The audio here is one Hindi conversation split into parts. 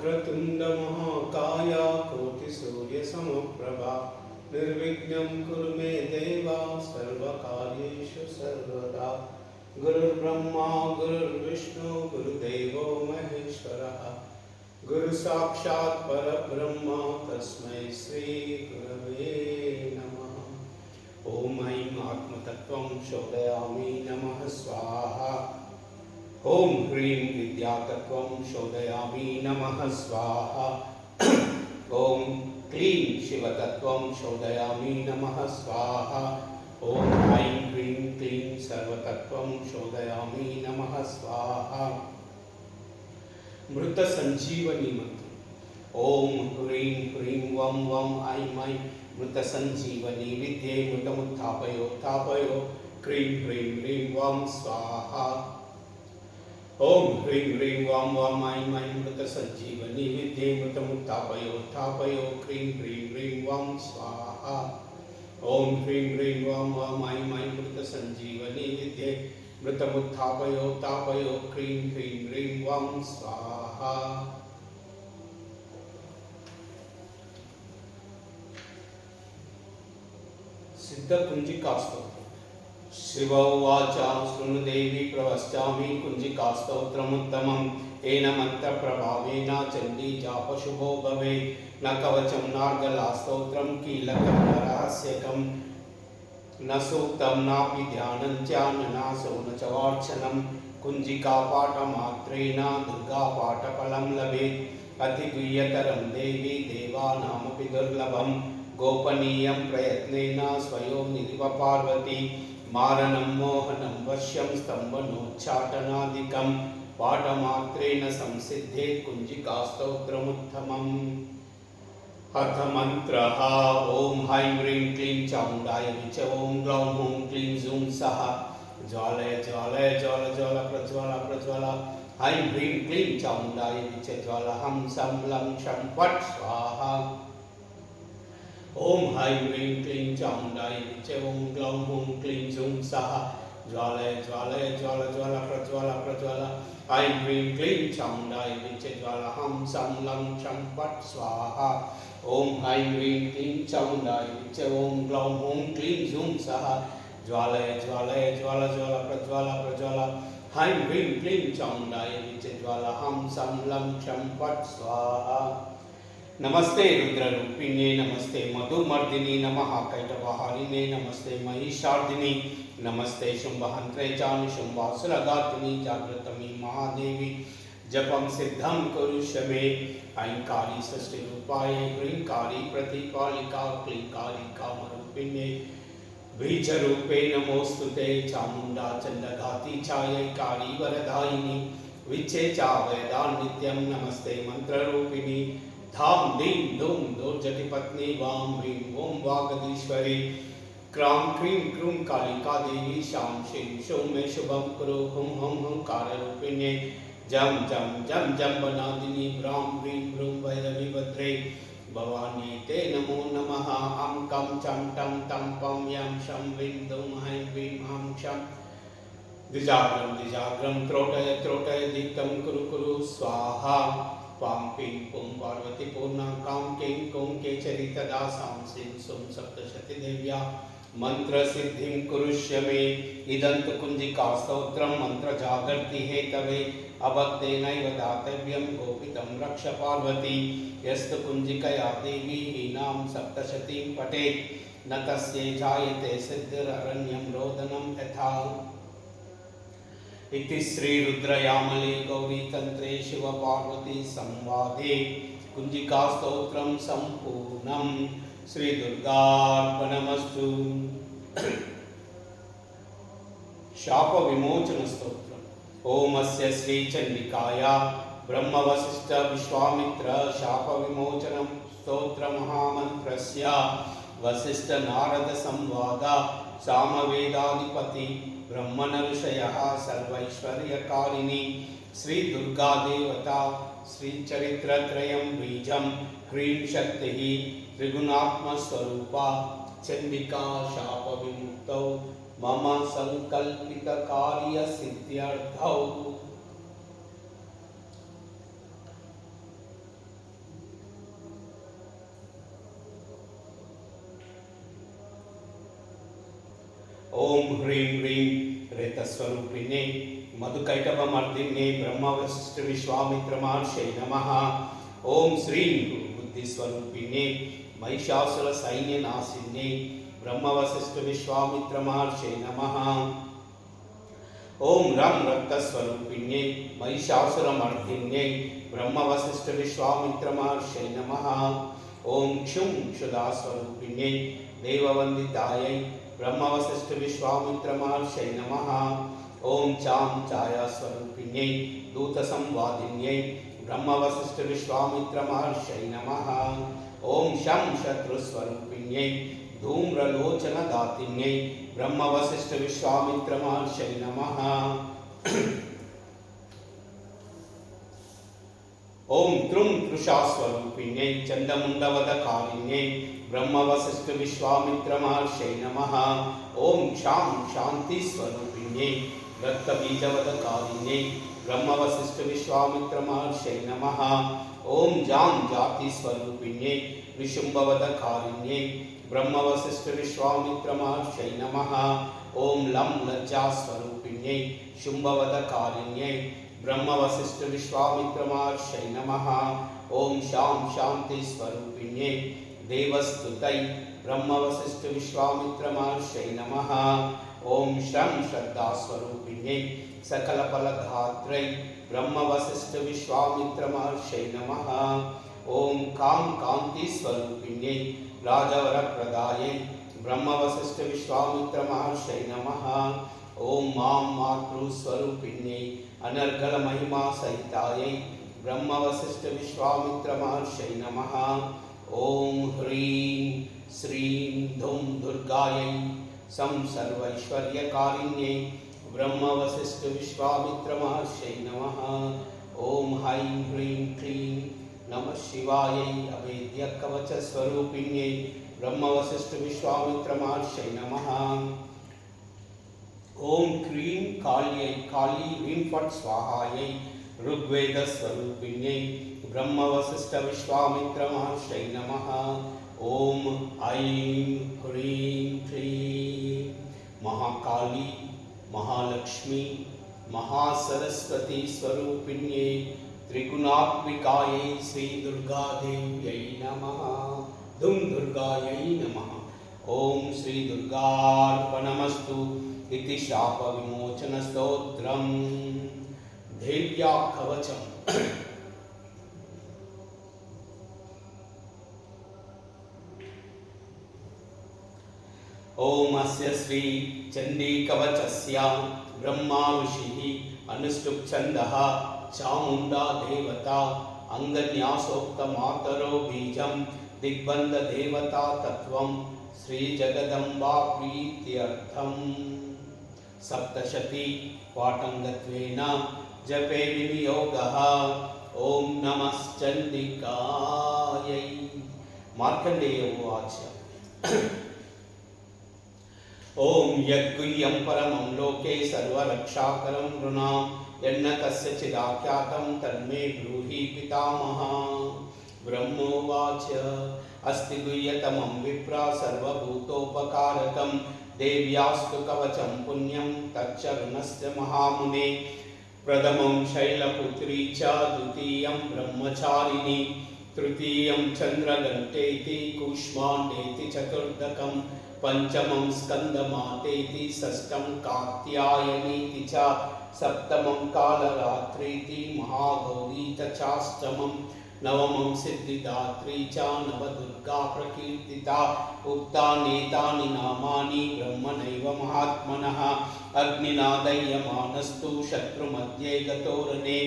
वक्रतुंड महाकाय कोटिसूर्यसमप्रभा निर्विघ्नं कुरु मे देव सर्वकार्येषु सर्वदा। गुरुर्ब्रह्मा गुरुर्विष्णु गुरुदेवो महेश्वरः गुरु साक्षात् परब्रह्म तस्मै श्री गुरवे नमः। ओम ऐं आत्मतत्त्वं शोधयामि नमः स्वाहा। ओम ह्रीं विद्यातत्त्वं शोधयामि नमः स्वाहा। ओम क्लीं शिवतत्त्वं शोधयामि नमः स्वाहा। ओम ऐं ह्रीं क्लीं सर्वतत्त्वं शोधयामि नमः स्वाहा। मृत संजीवनी मंत्र। ओम ह्रीं ह्रीं वं वं ऐं ऐं मृत संजीवनी विद्ये मृतमुत्थापयो क्रीं ह्रीं ह्रीं वं स्वाहा। ओम ह्रीं ह्रीं वं वं ऐं ऐं मृत संजीवनी विद्ये मृतमुत्थापयो क्रीं ह्रीं ह्रीं वं स्वाहा। ओम ह्रीं ह्रीं वं वं ऐं ऐं मृत संजीवनी विद्ये मृतमुत्थापयो क्रीं ह्रीं ह्रीं वं स्वाहा। सिद्ध कुंजिकास्तोत्रम्। शिव उवाच शृणु देवी प्रवक्ष्यामि कुंजिकास्तोत्रमुत्तमम्। येन मन्त्रप्रभावेन चण्डी जापशुभो भवेत्। न कवचं नार्गलास्तोत्रं कीलकं न रहस्यकं न सूक्तं नापि ध्यानं च न नासो न च वार्चनं। कुंजिकापाठमात्रेण दुर्गापाठफलं लभेत्। अतिगुह्यतरं देवी देवानामपि दुर्लभं। गोपनीयं प्रयत्नेन स्वयोनिरिव पार्वती। मारणं मोहनं वश्यं स्तम्भनोच्चाटनादिकं। पाठमात्रेण संसिद्धेत् कुंजिकास्तोत्रमुत्तमम्। अथ मंत्रः। ओम ऐं ह्रीं क्लीं चामुण्डाय विच ओम ग्लौं हूं क्लीं जूं सः। ज्वालय ज्वालय ज्वाल ज्वाल प्रज्वाल प्रज्वाल। ऐं ह्रीं क्लीं चामुण्डाय विच ज्वाल हं सं लं क्षं फट् स्वाहा। ओम ऐं ह्रीं क्लीं चामुण्डाय विच ओम ग्लौं हूं क्लीं जूं सः। ज्वालय ज्वालय ज्वाल ज्वाल प्रज्वाल प्रज्वाल। ऐं ह्रीं क्लीं चामुण्डाय विच ज्वाल हं सं लं क्षं फट् स्वाहा। ओम ऐं ह्रीं क्लीं चामुण्डाय विच ओम ग्लौं हूं क्लीं जूं सः। ज्वालय ज्वालय ज्वाल ज्वाल प्रज्वाल प्रज्वाल। ऐं ह्रीं क्लीं चामुण्डाय विच ज्वाल हं सं लं क्षं फट् स्वाहा। नमस्ते रुद्ररूपिणे नमस्ते मधुमर्दिनी नमः कैटवहारिणे नमस्ते महिषार्दिनी नमस्ते शुंभहंत्रे च निशुंभासुरघातिनी जागृतमी महादेवी। जपं सिद्धं कुरुष्व मे। ऐंकारी षष्टिरूपाय ह्रींकारी प्रतिपालिका क्लींकारी कामरूपिणे। बीजरूपे नमोस्तुते चामुण्डा चण्डघाती छायैकारी वरदायिनी। विच्छे च वेदान् नित्यं नमस्ते मंत्ररूपिणी। धाम दीं दूं दुर्जटिपत्नी वां ह्रीं ओं वागदीश्वरी। क्रां क्रीं क्रूं कालिका देवी शां श्रीं शौं मे शुभं कुरु हुं हुं हुंकाररूपिणे। जं जं जं जम्बनादिनी ब्रां ह्रीं भ्रूं भैरवी भद्रे। भवानी ते नमो नमः। अं कं चं टं तं पं यं शं ह्रीं दुं हैं ह्रीं हं क्षं। द्विजाग्रं त्रोटय त्रोटय दीप्तं कुरु कुरु स्वाहा। पां पीं पुं पार्वती पूर्णाकां कें कुं केचरी तदा सां सीं सुं सप्तशती देव्या। मंत्रसिद्धिं कुरुष्व मे। इदं तु कुंजिकास्तोत्रं मंत्रजागर्ति हेतवे। अभक्तेनैव दातव्यं गोपितं रक्ष पार्वती। यस्तु कुंजिकया देवी हीनां सप्तशतीं पठेत् न तस्यै जायते सिद्धिररण्यं रोदनं यथा। इति श्री रुद्रयामले गौरीतंत्रे शिव पार्वती संवादे कुंजिकास्तोत्रं संपूर्णम्। श्री दुर्गार्पणमस्तु। शाप विमोचन स्तोत्रम्। ओमस्य श्री चंडिकाया ब्रह्म वसिष्ठ विश्वामित्र शाप विमोचन स्तोत्र महामंत्रस्य। वसिष्ठ नारद संवाद सामवेदाधिपति ब्रह्मण ऋषयः सर्वैश्वर्यकारिणी। श्री दुर्गा देवता श्री चरित्रत्रयं बीजं ह्रीं शक्तिः त्रिगुणात्मस्वरूपा चंडिका शाप विमुक्तौ मम संकल्पित कार्य सिद्ध्यर्थौ। ह्रीं ह्रीं ऋतस्वरूपिणे मधुकैटभमर्दिन्ये ब्रह्मवसिष्ठविश्वामित्रमहर्षै नमः। ओम श्रीं बुद्धिस्वरूपिणे महिषासुरसैन्यनाशिन्ये ब्रह्मवसिष्ठविश्वामित्रमहर्षै नमः। ओम रं रक्तस्वरूपिण्ये महिषासुरमर्दिन्ये ब्रह्मवसिष्ठविश्वामित्रमहर्षै नमः। ओम क्षुं क्षुधास्वरूपिण्ये देववन्दितायै ब्रह्मवसिष्ठविश्वामित्रमहर्षै नमः। ओम चां छायास्वरूपिण्ये दूतसंवादिन्यै ब्रह्मवसिष्ठविश्वामित्रमहर्षै नमः। ओम शं शत्रुस्वरूपिण्यै धूम्रलोचनदातिन्यै ब्रह्मवसिष्ठविश्वामित्रमहर्षै नमः। ओम त्रुं तृषास्वरूपिण्यै चंडमुंडवधकारिण्यै ब्रह्मवसिष्ठविश्वामित्रमहर्षै नमः। ओम क्षां शांतिस्वरूपिण्यै रक्तबीजवधकारिण्यै ब्रह्मवसिष्ठविश्वामित्रमहर्षै नमः। ओम जां जातिस्वरूपिण्यै निशुम्भवधकारिण्यै ब्रह्मवसिष्ठविश्वामित्रमहर्षै नमः। ओम लं लज्जास्वरूपिण्यै शुम्भवधकारिण्यै ब्रह्मवसिष्ठविश्वामित्रमहर्षै नमः। ओम शां शांतिस्वरूपिण्यै देवस्तुत्यै ब्रह्मवसिष्ठविश्वामित्रमहर्षै नमः। ओम श्रं श्रद्धास्वरूपिण्यै सकलफलधात्रै ब्रह्मवसिष्ठविश्वामित्रमहर्षै नमः। ओम कां कान्तिस्वरूपिण्यै राजवरप्रदायै ब्रह्मवसिष्ठविश्वामित्रमहर्षै नमः। ओम मां मातृस्वरूपिण्यै अनर्गलमहिमासहितायै ब्रह्मवसिष्ठविश्वामित्रमहर्षै नमः। ओम ह्रीं श्रीं धुं दुर्गायै सं सर्वैश्वर्यकारिण्यै ब्रह्मवसिष्ठविश्वामित्रमहर्षै नमः। ओम हैं ह्रीं क्लीं नमः शिवायै अभेद्यकवचस्वरूपिण्यै ब्रह्मवसिष्ठविश्वामित्रमहर्षै नमः। ओम क्रीं काल्यै काली ह्रीं फट् स्वाहायै ऋग्वेदस्वरूपिण्यै ब्रह्मवसिष्ठविश्वामित्रमहर्षै नमः। ओम ऐं ह्रीं क्लीं महाकाली महालक्ष्मी महासरस्वती स्वरूपिण्यै त्रिगुणात्मिकायै श्री दुर्गा देव्यै नमः। धुं दुर्गायै नमः। ओम श्री दुर्गार्पणमस्तु इति शाप विमोचन स्तोत्रम्। देव्या कवचम्। ओम अस्य श्री चंडी कवचस्य ब्रह्मा ऋषिः अनुष्टुप् छन्दः चामुण्डा देवता अंगन्यासोक्त मातरो बीजं दिग्बन्ध देवता तत्वं श्री जगदम्बा प्रीत्यर्थम्। सप्तशती पाठंगत्वेन जपे विनियोगः। ओम नमश्चंडिकायै। मार्कंडेय उवाच ओम यद्गुह्यं परमं लोके सर्वरक्षाकरं नृणां यन्न कस्यचिदाख्यातं तन्मे ब्रूहि पितामह। ब्रह्मोवाच अस्ति गुह्यतमं विप्रा सर्वभूतोपकारकं देव्यास्तु कवचं पुण्यं तच्चरणस्य महामुने। प्रथमं शैलपुत्री च द्वितीयं ब्रह्मचारिणी तृतीयं चन्द्रघण्टेति कूष्माण्डेति चतुर्थकं पंचमं स्कंदमातेति षष्ठं कात्यायनीति च सप्तमं कालरात्रीति महागौरी चाष्टमं नवमं सिद्धिदात्री च नवदुर्गा प्रकीर्तिता। उक्तान्येतानि नामानि ब्रह्मणैव महात्मनः अग्निना दह्यमानस्तु शत्रुमध्ये गतोरणे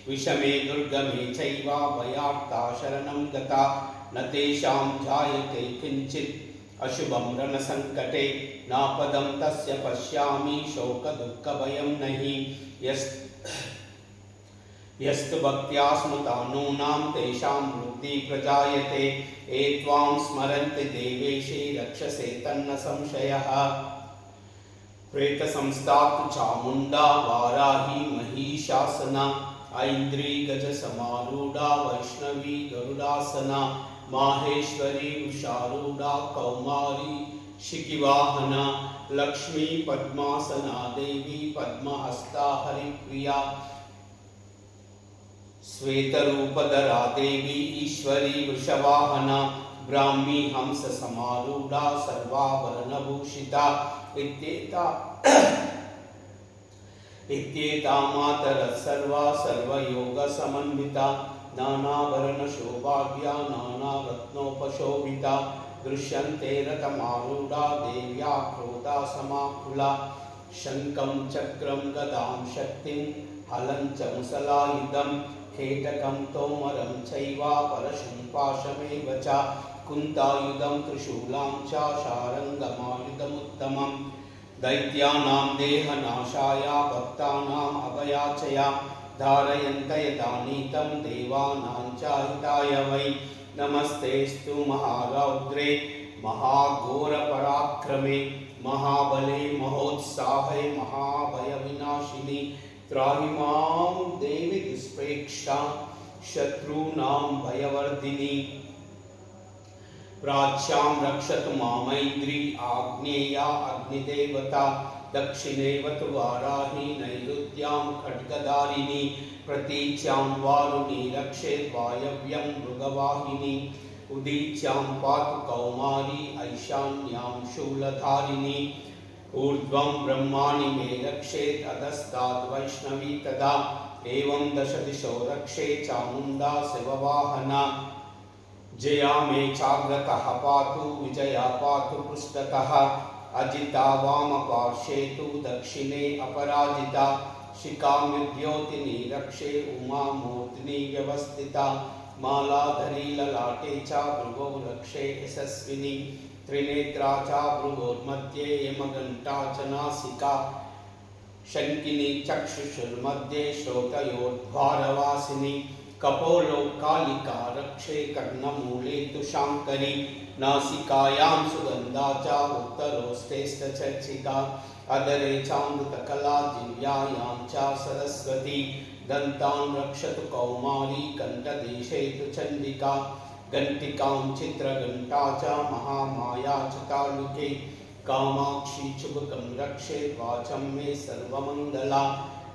विषमे दुर्गमे चैव भयार्ता शरणं गता न तेषां जायते किञ्चित् अशुभं रणसंकटे नापदं तस्य पश्यामि शोकदुःखभयं नहि। यस्तु भक्त्या स्मृता नूनां तेषां वृद्धि प्रजायते ये त्वां स्मरन्ति देवेशे रक्षसे तन्न संशयः। प्रेतसंस्था तु चामुण्डा वाराही महिषासना ऐन्द्री गजसमारूढा वैष्णवी गरुडासना माहेश्वरी वृषारूढा कौमारी शिखिवाहना लक्ष्मी पद्मासना देवी पद्महस्ता हरिप्रिया श्वेतरूपधरा देवी ईश्वरी वृषवाहना ब्राह्मी हंस समारूढ़ा सर्वाभरणभूषिता इत्येता मातरः सर्वा सर्वयोगसमन्विता नानाभरणशोभाढ्या नानारत्नोपशोभिता दृश्यन्ते रथमारूढ़ा देव्या क्रोधा समाकुला शङ्खं चक्रं गदां शक्तिं हलं च मुसलायुधं खेटकं तोमरं चैव परशुं पाशमेव च कुन्तायुधं त्रिशूलां च शारङ्गमायुधमुत्तमं दैत्यानां देहनाशाय भक्तानाम् अभयाचया धारयन्त यथा नीतं देवानां च हिताय वै नमस्तेस्तु महारौद्रे महाघोरपराक्रमे महाबले महोत्साहे महाभयविनाशिनी त्राहि मां देवी दुष्प्रेक्षा शत्रूणां भयवर्धिनी प्राच्यां रक्षतु मामैन्द्री आग्नेया अग्निदेवता दक्षिणेवतु वाराही नैऋत्यां खड्गधारिणी प्रतीच्यां वारुणी रक्षेत् वायव्यं मृगवाहिनी उदीच्यां पातु कौमारी ऐशान्यां शूलधारिणी ऊर्ध्वं ब्रह्माणि मे रक्षेत् अधस्ताद् वैष्णवी तदा एवं दश दिशो रक्षेत् चामुण्डा शिववाहना जया मे चाग्रतः पातु विजया पातु पृष्ठतः अजिता वामपार्श्वे तु दक्षिणे अपराजिता शिखाम्युद्योतिनी रक्षे उमा मूर्तिनी व्यवस्थिता मालाधरी ललाटे च भृगौ रक्षे यशस्विनी त्रिनेत्रा च भ्रुवोर्मध्ये यमघण्टा च नासिका शङ्किनी चक्षुषुर्मध्ये श्रोतयोर्द्वारवासिनी कपोलो कालिका रक्षे कर्णमूले तु शाङ्करी नासिकायां सुगन्धा च उत्तरोस्तेस्तचर्चिका अधरे चामृतकला दिव्यायां च सरस्वती दन्तान् रक्षतु कौमारी कण्ठदेशे तु चण्डिका घण्टिकां चित्रघण्टा च महामाया च तालुके कामाक्षी चुबकं रक्षेत् वाचं मे सर्वमङ्गला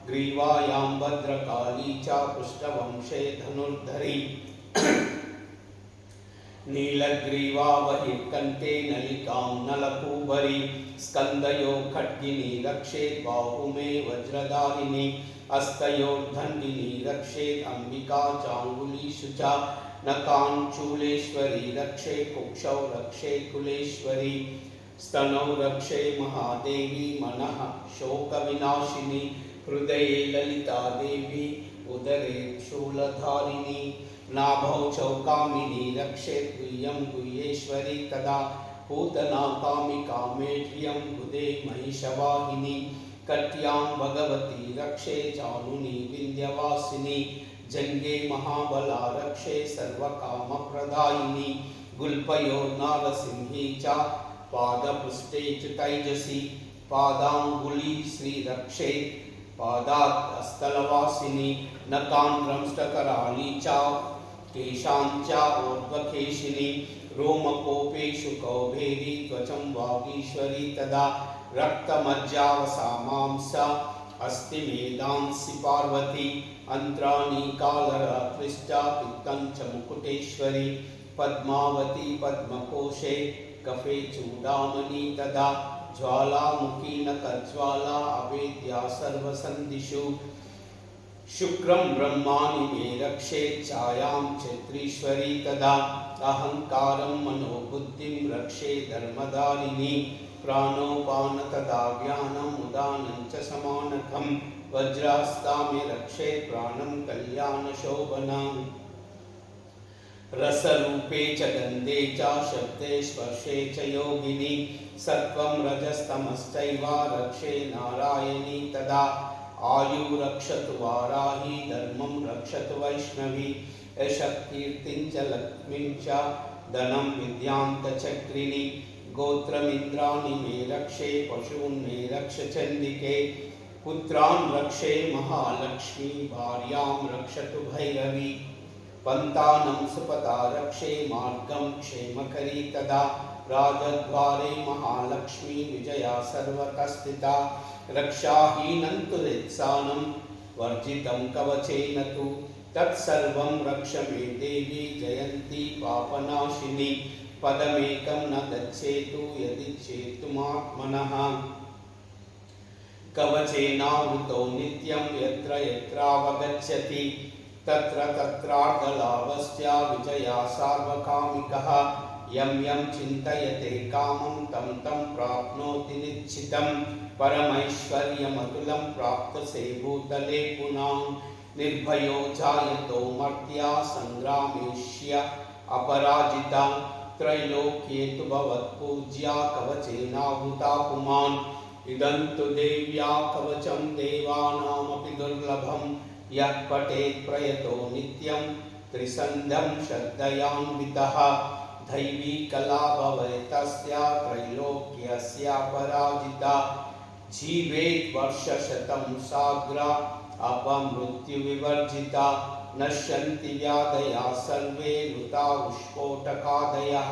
ग्रीवायां भद्रकाली च पृष्ठवंशे धनुर्धरी नीलग्रीवा बहिर्कण्ठे नलिकां नलकूबरी स्कन्धयो खड्गिनी रक्षेत् बाहुमे वज्रधारिणी हस्तयोर्दण्डिनी रक्षेत् अम्बिका चाङ्गुलीषु च नकान् चूलेश्वरी रक्षे कुक्षौ रक्षे कुलेश्वरी स्तनौ रक्षे महादेवी मनः शोकविनाशिनी हृदये ललिता देवी उदरे शूलधारिणी नाभौ चौकामिनी रक्षेत् गुह्यं गुह्येश्वरी तदा पूतना कामिका मेढ्यं गुदे महिषवाहिनी कट्यां भगवती रक्षे चानुनी विन्ध्यवासिनी जङ्गे महाबला रक्षे सर्वकामप्रदायिनी गुल्पयोर्नारसिंही च पादपृष्ठे च तैजसी पादाङ्गुली श्रीरक्षे पादात् स्थलवासिनी नकान्ध्रंष्टकराली च केशां च ऊर्ध्वकेशिनी रोमकोपेषु कौभेरी त्वचं वागीश्वरी तदा रक्तमज्जावसामांस अस्थिमेधांसि पार्वती अन्त्राणि कालरात्रिष्टा पित्तं च मुकुटेश्वरी पद्मावती पद्मकोशे कफे चूडामणि तदा ज्वालामुखी नखज्वाला अवेद्या सर्वसन्धिषु शुक्रं ब्रह्माणि मे रक्षेत् छायां चैत्रीश्वरी तदा अहङ्कारं मनोबुद्धिं रक्षे धर्मधारिणी प्राणोपान तदा ज्ञानम् उदानं च समानकं वज्रास्ता मे रक्षेत् प्राणं कल्याणशोभनम् रसरूपे च गन्धे च शब्दे स्पर्शे च योगिनी सत्त्वं रजस्तमश्चैव रक्षे नारायणी तदा आयु रक्षतु वाराही धर्मं रक्षतु वैष्णवी यशकीर्तिं च लक्ष्मीं च धनं विद्यां च चक्रिणी गोत्रमिन्द्राणि मे रक्षे पशून् मे रक्ष चण्डिके पुत्रान् रक्षे महालक्ष्मी भार्यां रक्षतु भैरवी पन्तानं सुपदा रक्षे मार्गं क्षेमकरी तदा राजद्वारे महालक्ष्मी विजया सर्वतः स्थिता रक्षाहीनं तु रित्सानं वर्जितं कवचेन तु तत्सर्वं रक्ष मे देवी जयन्ती पापनाशिनी पदमेकं न गच्छेतु यदि चेतुमात्मनः कवचेनावृतो नित्यं यत्र यत्रावगच्छति तत्र तत्रार्धलाभस्य विजया सार्वकामिकः यं यं चिन्तयते कामं तं तं प्राप्नोति निश्चितं परमैश्वर्यमतुलं प्राप्तसे भूतले पुनः निर्भयो जायतो मर्त्या संग्रामेष्य अपराजिता त्रैलोक्ये तु भवत्पूज्या कवचेनावृता पुमान् इदं तु देव्या कवचं देवानामपि दुर्लभं यः पठेत् प्रयतो नित्यं त्रिसन्ध्यं श्रद्धयान्वितः दैवी कला भवेत् तस्य त्रैलोक्यस्य पराजिता जीवेत् वर्षशतं साग्रा अपमृत्युविवर्जिता नश्यन्ति व्याधयः सर्वे ऋता विस्फोटकादयः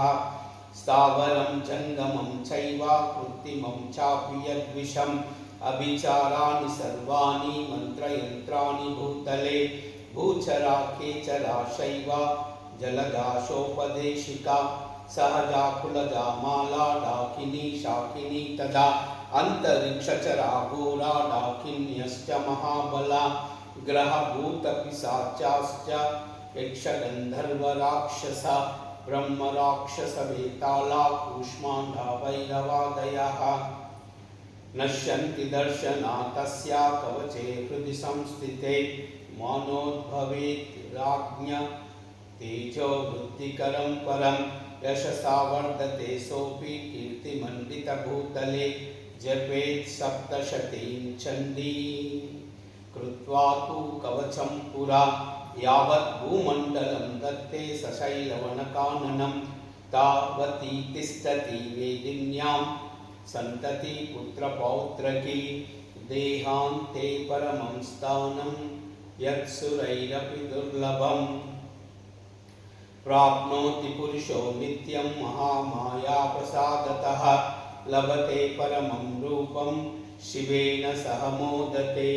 स्थावरं जङ्गमं चैव कृत्रिमं चापि यद्विषम् अभिचाराणि सर्वाणि मन्त्रयन्त्राणि भूतले भूचरा केचरा शैव जलदाशोपदेशिका सहजा कुलजा माला डाकिनी शाकिनी तदा अन्तरिक्षचरा घोरा डाकिन्यश्च महाबला ग्रहभूतपिशाचाश्च यक्षगन्धर्वराक्षसा ब्रह्मराक्षसवेताला कूष्माण्डा भैरवादयः नश्यन्ति दर्शनात् तस्या कवचे हृदि संस्थिते मानोद्भवेत् राज्ञ तेजो वृद्धिकरं परं यशसा वर्धते सोऽपि कीर्तिमण्डितभूतले जपेत् सप्तशतीं चण्डीं कृत्वा तु कवचं पुरा यावत् भूमण्डलं दत्ते सशैलवनकाननं तावती तिष्ठति वेदिन्यां सन्तति पुत्रपौत्रकी देहान्ते परमं स्थानं यत्सुरैरपि दुर्लभम् प्राप्नोति पुरुषो नित्यं महामायाप्रसादतः लभते परमं रूपं शिवेन सह मोदते।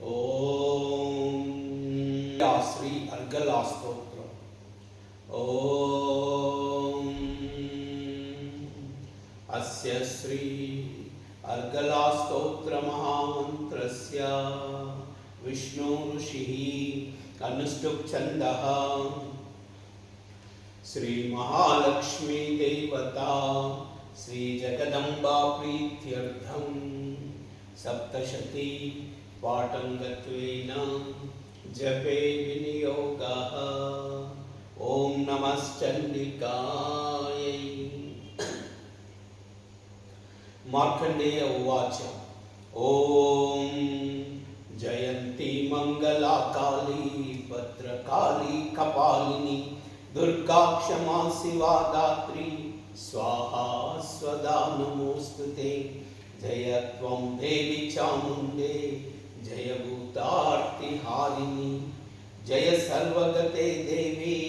ओम श्री अर्गला स्तोत्र। ओम अस्य श्री अर्गला स्तोत्र महामन्त्रस्य विष्णु ऋषिः अनुष्टुप् छन्दः श्री महालक्ष्मी देवता श्री जगदम्बा प्रीत्यर्थं सप्तशती पाठंगत्वेन जपे विनियोगः। ओम नमश्चंडिकायै। मार्कंडेय उवाच ओम जयंती मंगला काली भद्रकाली कपालिनी दुर्गा क्षमा शिवा दात्री स्वाहा स्वदा नमोस्तुते। जय त्वं देवी चामुण्डे जय भूतार्तिहारिणी जय सर्वगते देवी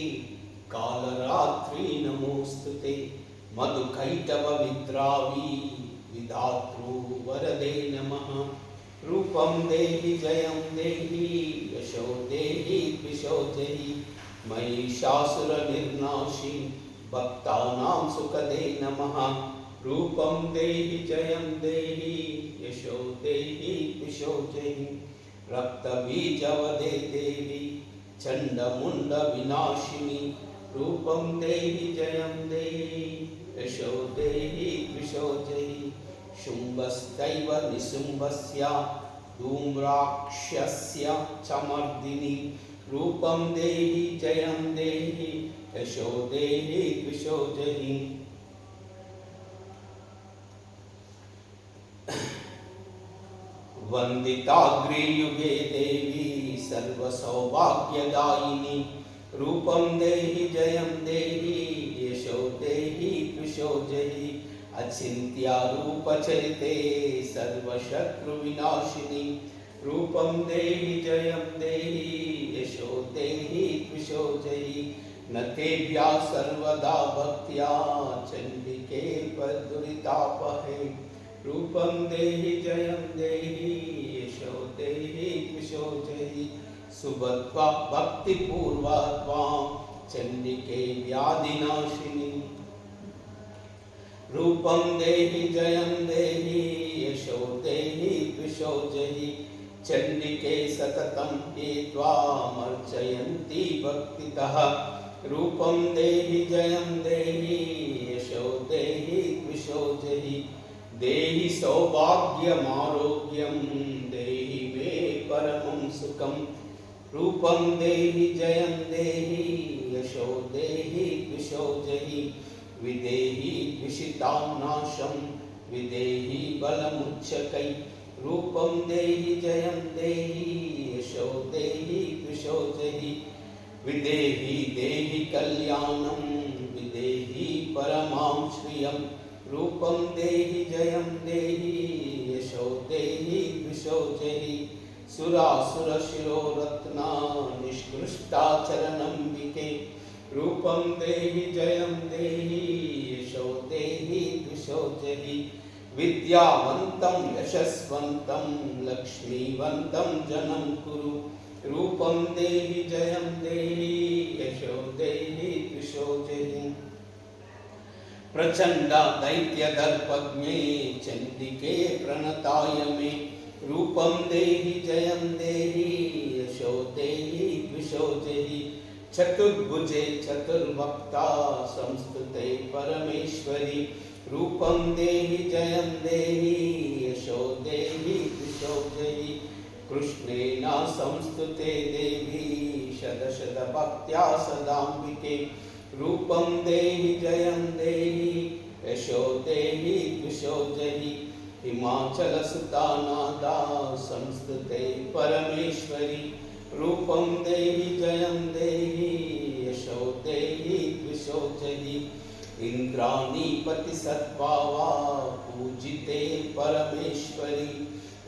कालरात्रि नमोस्तुते। मधुकैटभ विद्रावी विधातृ वरदे नमः। रूपं देहि जयं देहि यशो देहि द्विषो जहि महिषासुरनिर्नाशि भक्तानां सुखदे नमः। रूपं देहि जयं देहि यशो देहि द्विषो जहि रक्तबीजवदे देवी चण्डमुण्डविनाशिनी। रूपं देहि जयं देहि यशो देहि द्विषो जहि शुम्भस्तैव निशुम्भस्य धूम्राक्षस्य च मर्दिनी। रूपं देहि जयं देहि यशो देहि द्विषो जहि वन्दिताग्रियुगे देवी सर्वसौभाग्यदायिनी। रूपं देहि जयं देहि यशो देहि द्विषो जहि अचिन्त्या रूपचरिते सर्वशत्रुविनाशिनी। रूपं देहि जयं देहि यशो देहि द्विषो जहि न तेभ्या सर्वदा भक्त्या चंडिके पदुरितापहे रूपं देहि जयं देहि यशो देहि कृशो जहि सुबत्वा भक्तिपूर्वा त्वां चंडिके व्याधिनाशिनी रूपं देहि जयं देहि यशो देहि कृशो जहि चंडिके सततं ये त्वामर्चयन्ति भक्तितः रूपं देहि जयं देहि यशो देहि कृशो जहि देहि सौभाग्यमारोग्यं देहि मे परमं सुखं रूपं देहि जयं देहि यशो देहि कृशो जहि विदेहि द्विषितां नाशं विदेहि बलमुच्चकै रूपं देहि जयं देहि यशो देहि कृशो जहि विदेहि देहि कल्याणं विदेहि परमां श्रियं रूपं देहि जयं देहि यशो देहि कृशो जहि सुरासुरशिरोरत्ना निष्कृष्टाचरणम्बिके रूपं देहि जयं देहि यशो देहि कृशो जहि विद्यावन्तं यशस्वन्तं लक्ष्मीवन्तं जनं कुरु रूपं देहि जयं देहि यशो देहि कृशो जहि प्रचंड दैत्यदर्पज्ञे चंडिके प्रणताय मे रूपं देहि जयं देहि यशो देहि कृशो जहि चतुर्भुजे चतुर्वक्ता संस्तुते परमेश्वरी रूपं देहि जयं देहि यशो देहि कृशो जहि कृष्णेन संस्तुते देवी शतशत भक्त्या सदाम्बिके रूपं देहि जयं देहि यशो देहि कृशो जहि हिमाचलसुता नादा संस्तुते परमेश्वरी रूपं देहि जयं देहि यशो देहि कृशो जहि इंद्राणीपतिसद्भावा पूजिते परमेश्वरी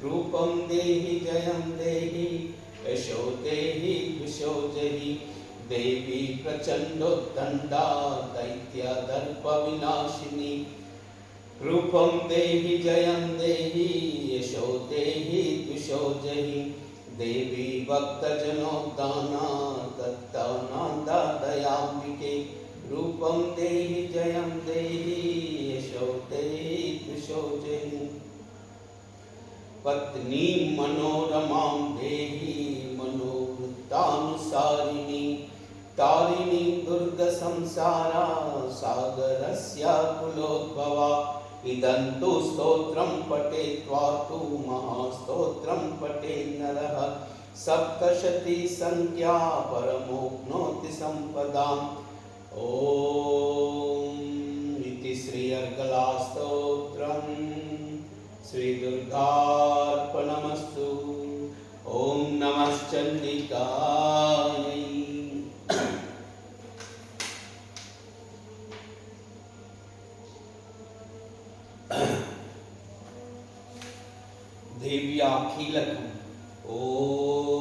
रूपं देहि जयं देहि यशो देहि कृशो जहि देवी प्रचंडोत्तंडा दैत्यदर्पविनाशिनी रूपं देहि जयं देहि यशो देहि कृशो जहि देवी भक्तजनोद्दाना दत्तानंदा दयाम्बिके रूपं देहि जयं देहि यशो देहि कृशो जहि पत्नी मनोरमां देहि मनोवृत्तानुसारिणी तारिणी दुर्गसंसारा सागरस्य कुलोद्भवा इदन्तु स्तोत्रं पठेत्वा तु महास्तोत्रं पठेत् नरः सप्तशती संख्या परमोप्नोति संपदाम् ओम इति श्री अर्गला स्तोत्रम् श्री दुर्गार्पणमस्तु। ओम नमः चंडिकायै। देव्या कीलकम् ओम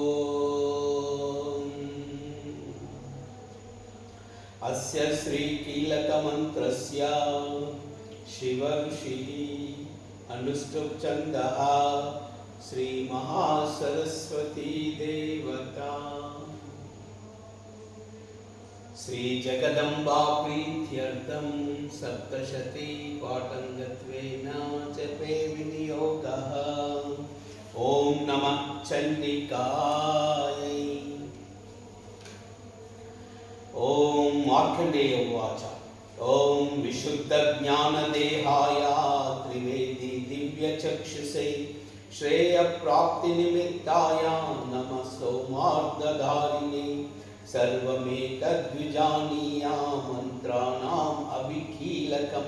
अस्य श्री कीलकमन्त्रस्य शिवऋषिः अनुष्टुप् छन्दः श्री महासरस्वती देवता श्री जगदम्बा प्रीत्यर्थं सप्तशती पाठङ्गत्वेन जपे विनियोगः। ओम नमः चंडिकायै। ओम मार्कण्डेय उवाच ओम विशुद्धज्ञानदेहाय त्रिवेदी दिव्यचक्षुषे श्रेयप्राप्तिनिमित्ताय नमः सोमार्धधारिणे सर्वमेतद्विजानीया मन्त्राणाम् अभिकीलकं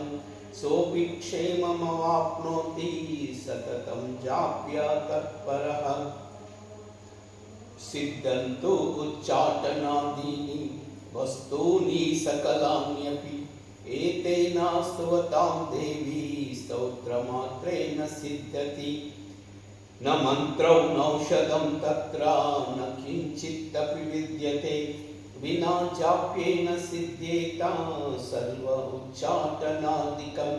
सोऽपि क्षेममवाप्नोति सततं जाप्य तत्परः। सिद्धन्तु उच्चाटनादीनि वस्तूनि सकलान्यपि एतेन स्तुवतां देवी स्तोत्रमात्रेण सिद्ध्यति। न मन्त्रौ नौषधं तत्र न किञ्चिदपि विद्यते विना जाप्येन सिद्ध्येत सर्व उच्चाटनादिकं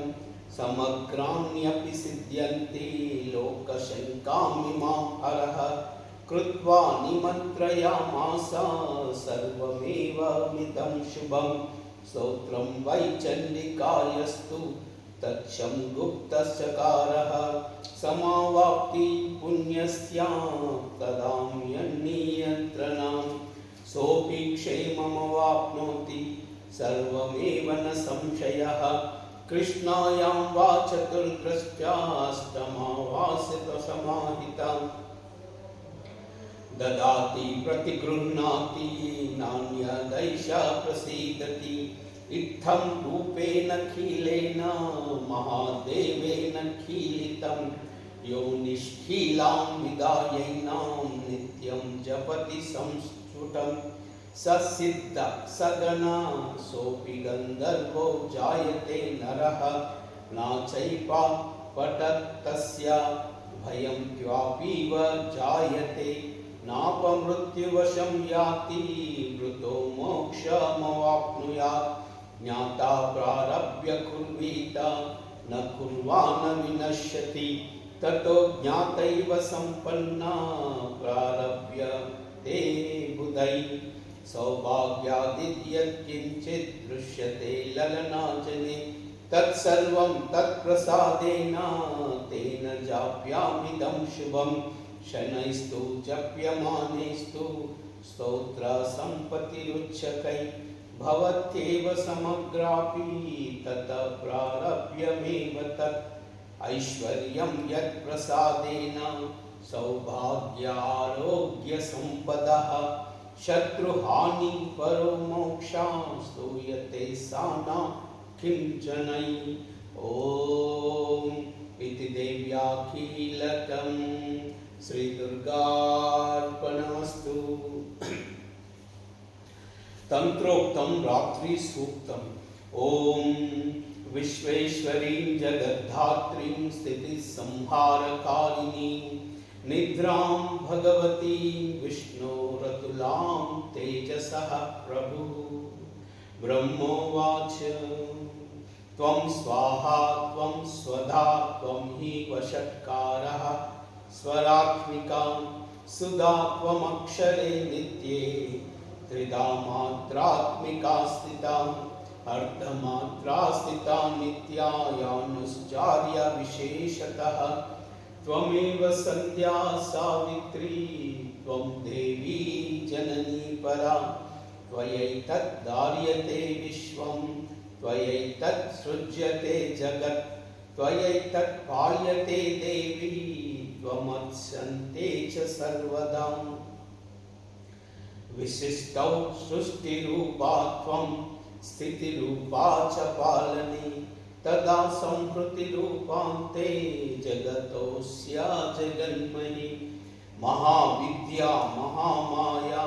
समग्राण्यपि सिद्ध्यन्ति लोकशङ्कामिमां हरः कृत्वा निमन्त्रयामास सर्वमेवमिदं शुभं स्तोत्रं वै चण्डिकायस्तु तच्छं गुप्तश्चकारः समावाप्ति पुण्यस्या तदाम्यन्नियन्त्रणं सोऽपि क्षेममवाप्नोति सर्वमेव न संशयः कृष्णायां वा चतुर्दश्चाष्टमावासितसमाहिता ददाति प्रतिगृह्णाति नान्यदैष प्रसीदति इत्थं रूपेण खीलेन महादेवेन खीलितं यो निष्खीलां विदायैनां नित्यं जपति संस्फुटं ससिद्ध सगना सोऽपि गन्धर्वो जायते नरः नाचैपा पठत्तस्य भयं क्वापीव जायते नापमृत्युवशं याति मृतो मोक्षमवाप्नुयात् ज्ञाता प्रारभ्य कुर्वीत न कुर्वा न विनश्यति ततो ज्ञातैव सम्पन्ना प्रारभ्य ते बुधै सौभाग्यादिद्यत्किञ्चित् दृश्यते ललनाजने तत्सर्वं तत्प्रसादेन तेन जाप्यामिदं शुभं शनैस्तु जप्यमानेस्तु स्तोत्रसम्पत्तिरुच्यकै भवत्येव समग्रापि ततः प्रारभ्यमेव तत् ऐश्वर्यं यत्प्रसादेन सौभाग्यारोग्यसम्पदः शत्रुहानि परो मोक्षां स्तूयते साना किञ्चनै ॐ इति देव्याखिलकं श्रीदुर्गार्पणमस्तु। तंत्रोक्तं रात्रि सूक्तम् ॐ विश्वेश्वरीं जगद्धात्रीं स्थितिसंहारकारिणीं निद्रां भगवतीं विष्णोरतुलां तेजसः प्रभु ब्रह्मोवाच त्वं स्वाहा त्वं स्वधा त्वं हि वषट्कारः स्वरात्मिका सुधा त्वमक्षरे नित्ये त्रिधा मात्रात्मिका स्थिता अर्धमात्रा स्थिता नित्या यानुश्चार्य विशेषतः त्वमेव सन्ध्या सावित्री त्वं देवी जननी परा त्वयैतत् धार्यते विश्वं त्वयैतत् सृज्यते जगत् त्वयैतत् पाल्यते देवी त्वमत्सन्ते च सर्वदा विशिष्टौ सृष्टिरूपा त्वं स्थितिरूपा च पालने तदा संहृतिरूपान्ते जगतोऽस्य जगन्मयि महाविद्या महामाया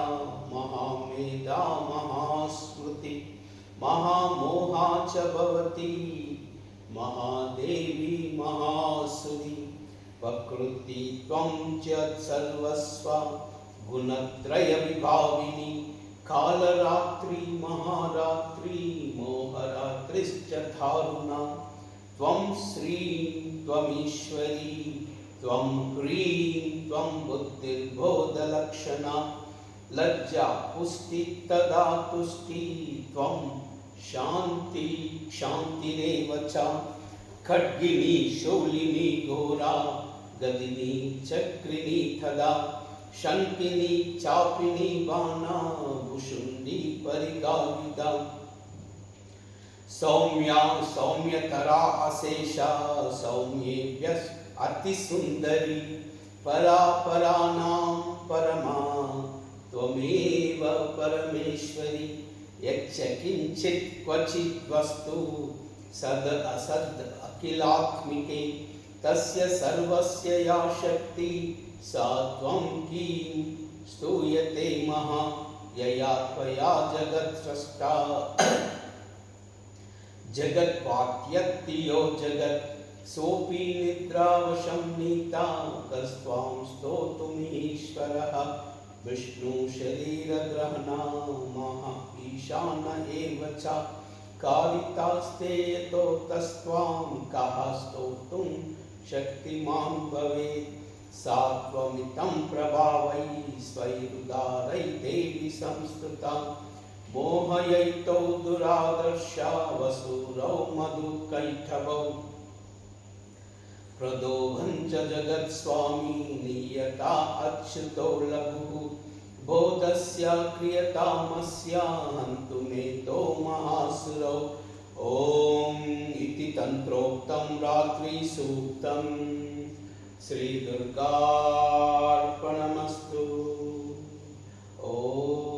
महामेधा महास्मृति महामोहा च भवति महादेवी महासुरी प्रकृति त्वं च सर्वस्व गुणत्रय विभाविनी कालरात्रि महारात्रि मोहरात्रिश्च दारुणा त्वं श्रीं त्वमीश्वरी त्वं ह्रीं त्वं बुद्धिर्बोधलक्षणा लज्जा पुष्टि तदा तुष्टि त्वं शान्ति शान्तिरेव च खड्गिनी शूलिनी घोरा गदिनी चक्रिणी तदा शंकिनी चापिनी बाणा भुषुंडी परिगाविदा सौम्या सौम्यतरा अशेषा सौम्येभ्यः अतिसुंदरी परा परानां परमा त्वमेव परमेश्वरी यच्च किंचित् क्वचित् वस्तु सद असद अखिलात्मिके तस्य सर्वस्य या शक्ति सा त्वं कीं स्तूयते महा यया त्वया जगत्सृष्टा जगत्पात्यत्ति यो जगत् सोऽपि निद्रावशं नीता कस्त्वां स्तोतुमीश्वरः विष्णु शरीरग्रहणामः ईशान एव च कारितास्ते यतो तस्त्वां कः स्तोतुं शक्तिमान् भवेत् सात्वमितं प्रभावैः स्वैरुदारै देवी संस्तुता मोहयैतौ दुरादर्शा वसुरौ मधुकैटभौ प्रदोभं च जगत्स्वामी नियता अच्युतो लघुः बोधस्य क्रियतामस्य हन्तुमेतो महासुरौ ॐ इति तन्त्रोक्तं रात्रिसूक्तं श्रीदुर्गार्पणमस्तु। ॐ